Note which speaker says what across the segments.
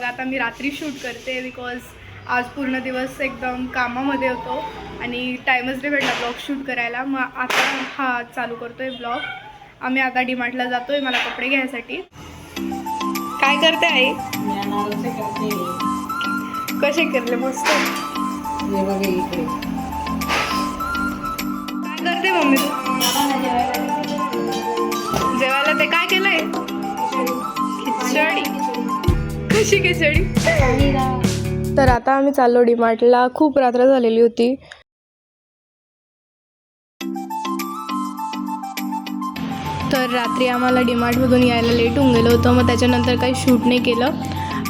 Speaker 1: Vlog आता मी रात्री shoot करते बिकॉज आज पूर्ण दिवस एकदम कामामध्ये होतो आणि टाईमच नाही भेटला ब्लॉग शूट करायला. मग आता हा चालू करतोय ब्लॉग. आम्ही आता डीमार्टला जातोय मला कपडे घ्यायसाठी. काय करते आई? कसे करले मस्त. काय करते मम्मी तू? जेवायला ते काय केलंय? खिचडी. कशी खिचडी? तर आता आम्ही चाललो डीमार्टला. खूप रात्र झालेली होती. तर रात्री आम्हाला डीमार्टमधून यायला लेट होऊन गेलं होतं. मग त्याच्यानंतर काही शूट नाही केलं.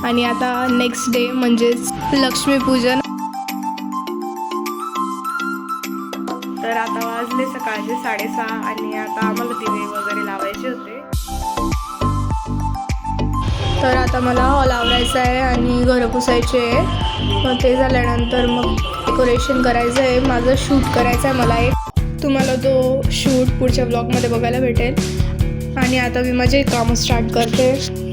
Speaker 1: आणि आता नेक्स्ट डे म्हणजेच लक्ष्मीपूजन. तर आता वाजले सकाळचे 6:30 आणि आता आम्हाला दिवे वगैरे लावायचे होते. तर आता मला हॉल आवरायचा आहे आणि घरं पुसायचे आहे. मग ते झाल्यानंतर मग डेकोरेशन करायचं आहे. माझं शूट करायचं आहे मला एक. तुम्हाला तो शूट पुढच्या ब्लॉगमध्ये बघायला भेटेल. आणि आता मी माझे कामं स्टार्ट करते.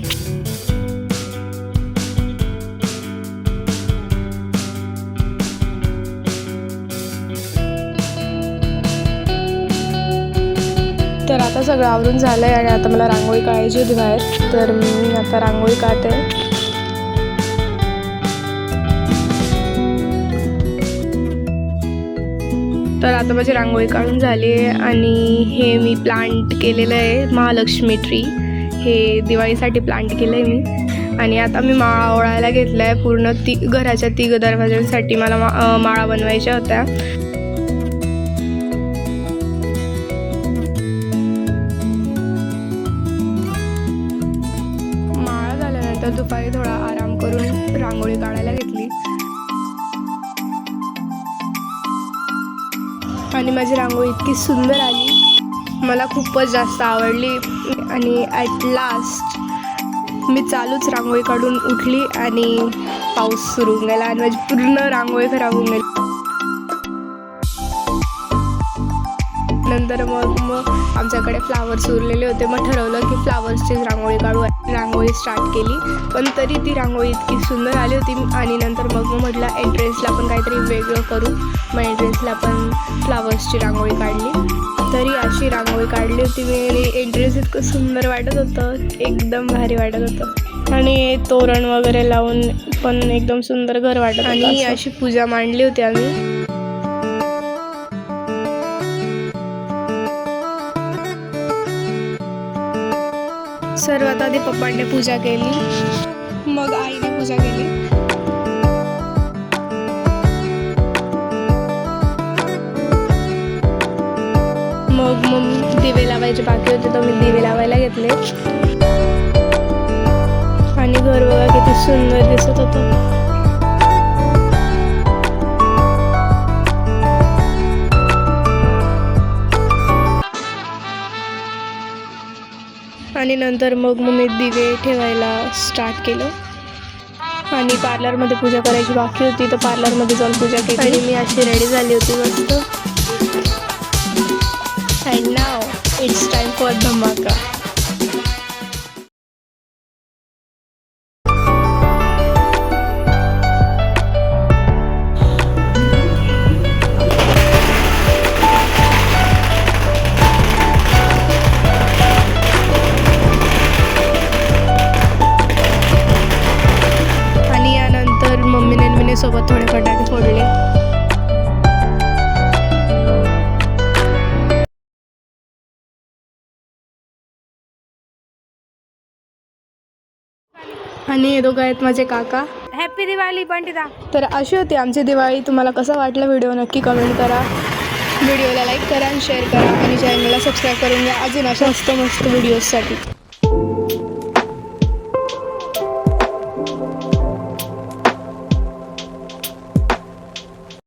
Speaker 1: तर आता सगळं आवरून झालं आहे आणि आता मला रांगोळी काढायची होती बाहेर. तर मी आता रांगोळी काढते. तर आता माझी रांगोळी काढून झाली आहे आणि हे मी प्लांट केलेलं आहे महालक्ष्मी ट्री. हे दिवाळीसाठी प्लांट केलं आहे मी. आणि आता मी माळा ओळायला घेतला आहे. पूर्ण घराच्या 3 दरवाजांसाठी मला माळा बनवायच्या होत्या. माळा झाल्यानंतर दुपारी थोडा आराम करून रांगोळी काढायला घेतली. आणि माझी रांगोळी इतकी सुंदर आली, मला खूपच जास्त आवडली. आणि ॲट लास्ट मी चालूच रांगोळी काढून उठली आणि पाऊस सुरू होऊन गेला आणि माझी पूर्ण रांगोळी खराब होऊन गेली. नंतर मग आमच्याकडे फ्लावर्स उरलेले होते. मग ठरवलं की फ्लावर्सचीच रांगोळी काढू. रांगोळी स्टार्ट केली पण तरी ती रांगोळी इतकी सुंदर आली होती. आणि नंतर मग म्हटलं एंट्रन्सला पण काहीतरी वेगळं करू. मग एंट्रन्सला पण फ्लावर्सची रांगोळी काढली. तरी अशी रांगोळी काढली होती मी आणि एंट्रन्स इतकं सुंदर वाटत होतं, एकदम भारी वाटत होतं. आणि तोरण वगैरे लावून पण एकदम सुंदर घर वाटत. आणि अशी पूजा मांडली होती आम्ही. सर्वात आधी पप्पांनी पूजा केली, मग आईने पूजा केली. मग दिवे लावायचे बाकी होते तर मी दिवे लावायला घेतले. आणि घर बघा किती सुंदर दिसत होतं. आणि नंतर मग मी दिवे ठेवायला स्टार्ट केलं. आणि पार्लरमध्ये पूजा करायची बाकी होती तर पार्लरमध्ये जाऊन पूजा केली. आणि मी अशी रेडी झाली होती मस्त. And now it's time for धमाका. सोबत थोडे फटाके फोडले. आणि हे दोघं आहेत माझे काका.
Speaker 2: हॅपी दिवाळी पंडिता.
Speaker 1: तर अशी होती आमची दिवाळी. तुम्हाला कसा वाटला व्हिडिओ नक्की कमेंट करा. व्हिडिओला लाईक करा आणि शेअर करा आणि चॅनलला सबस्क्राईब करून घ्या अजून अशा मस्त व्हिडिओजसाठी.